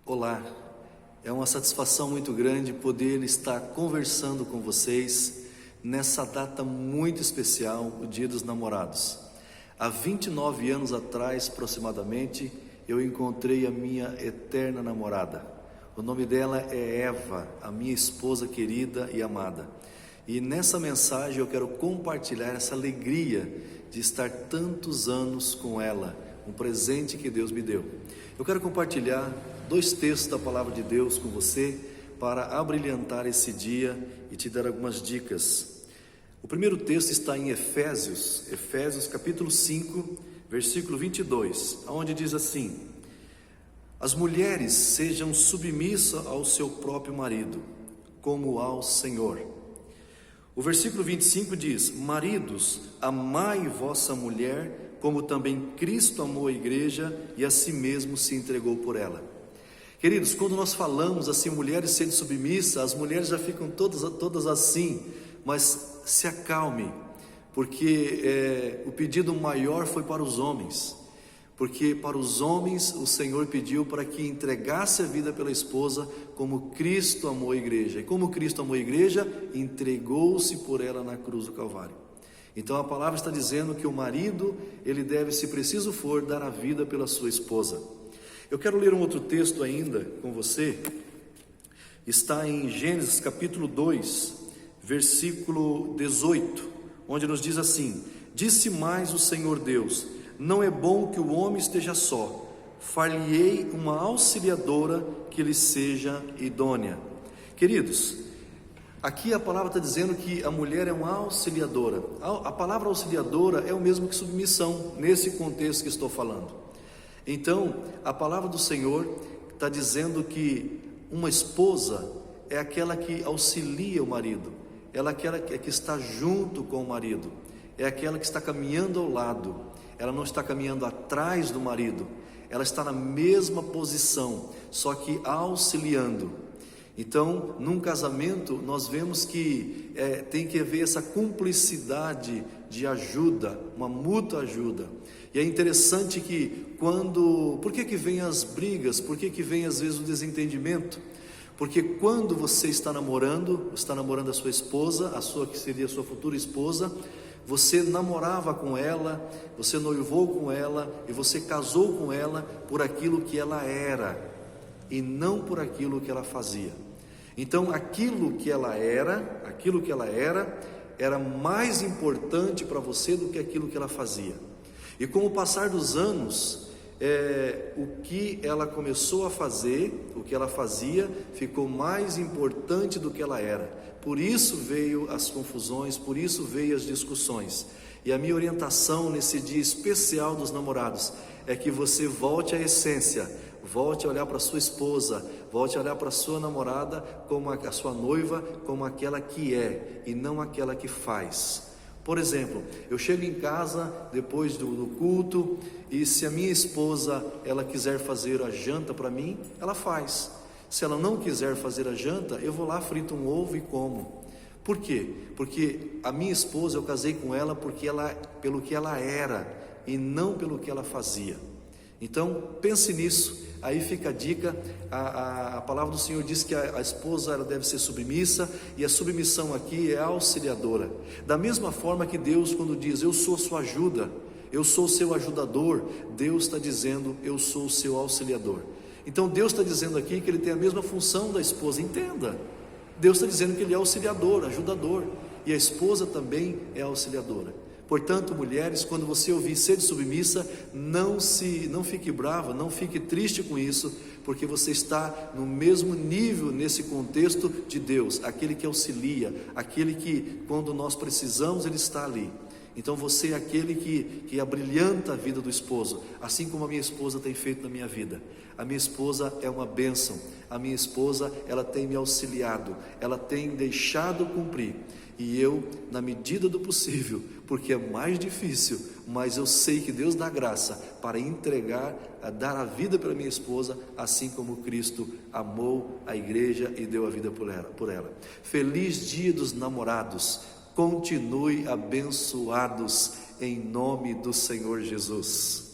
Olá, é uma satisfação muito grande poder estar conversando com vocês nessa data muito especial, o Dia dos Namorados. Há 29 anos atrás, aproximadamente, eu encontrei a minha eterna namorada. O nome dela é Eva, a minha esposa querida e amada. E nessa mensagem eu quero compartilhar essa alegria de estar tantos anos com ela, um presente que Deus me deu. Eu quero compartilhar 2 textos da Palavra de Deus com você para abrilhantar esse dia e te dar algumas dicas. O primeiro texto está em Efésios capítulo 5, versículo 22, onde diz assim: as mulheres sejam submissas ao seu próprio marido, como ao Senhor. O versículo 25 diz: maridos, amai vossa mulher, como também Cristo amou a igreja e a si mesmo se entregou por ela. Queridos, quando nós falamos assim, mulheres sendo submissas, as mulheres já ficam todas assim, mas se acalme, porque o pedido maior foi para os homens, porque para os homens o Senhor pediu para que entregasse a vida pela esposa, como Cristo amou a igreja, e como Cristo amou a igreja, entregou-se por ela na cruz do Calvário. Então a palavra está dizendo que o marido, ele deve, se preciso for, dar a vida pela sua esposa. Eu quero ler um outro texto ainda com você, está em Gênesis capítulo 2, versículo 18, onde nos diz assim: disse mais o Senhor Deus, não é bom que o homem esteja só, far-lhe-ei uma auxiliadora que lhe seja idônea. Queridos, aqui a palavra está dizendo que a mulher é uma auxiliadora. A palavra auxiliadora é o mesmo que submissão, nesse contexto que estou falando. Então, a palavra do Senhor está dizendo que uma esposa é aquela que auxilia o marido, ela é aquela que está junto com o marido, é aquela que está caminhando ao lado, ela não está caminhando atrás do marido, ela está na mesma posição, só que auxiliando. Então, num casamento, nós vemos que tem que haver essa cumplicidade de ajuda, uma mútua ajuda. E é interessante que por que vem as brigas, por que vem às vezes o desentendimento? Porque quando você está namorando a sua esposa, que seria a sua futura esposa, você namorava com ela, você noivou com ela e você casou com ela por aquilo que ela era e não por aquilo que ela fazia. Então aquilo que ela era mais importante para você do que aquilo que ela fazia. E com o passar dos anos, o que ela começou a fazer, o que ela fazia, ficou mais importante do que ela era. Por isso veio as confusões, por isso veio as discussões. E a minha orientação nesse dia especial dos namorados é que você volte à essência, volte a olhar para a sua esposa, volte a olhar para a sua namorada, como a sua noiva, como aquela que é e não aquela que faz. Por exemplo, eu chego em casa depois do culto e se a minha esposa ela quiser fazer a janta para mim, ela faz. Se ela não quiser fazer a janta, eu vou lá, frito um ovo e como. Por quê? Porque a minha esposa, eu casei com ela pelo que ela era e não pelo que ela fazia. Então pense nisso, aí fica a dica. A palavra do Senhor diz que a esposa ela deve ser submissa, e a submissão aqui é auxiliadora. Da mesma forma que Deus, quando diz eu sou sua ajuda, eu sou o seu ajudador, Deus está dizendo eu sou o seu auxiliador. Então Deus está dizendo aqui que Ele tem a mesma função da esposa, entenda. Deus está dizendo que Ele é auxiliador, ajudador, e a esposa também é auxiliadora. Portanto, mulheres, quando você ouvir sede submissa, não fique brava, não fique triste com isso, porque você está no mesmo nível nesse contexto de Deus, aquele que auxilia, aquele que quando nós precisamos, Ele está ali. Então você é aquele que abrilhanta a vida do esposo, assim como a minha esposa tem feito na minha vida. A minha esposa é uma bênção, a minha esposa ela tem me auxiliado, ela tem deixado cumprir. E eu, na medida do possível, porque é mais difícil, mas eu sei que Deus dá graça para entregar, a dar a vida pela minha esposa, assim como Cristo amou a igreja e deu a vida por ela. Feliz dia dos namorados, continue abençoados em nome do Senhor Jesus.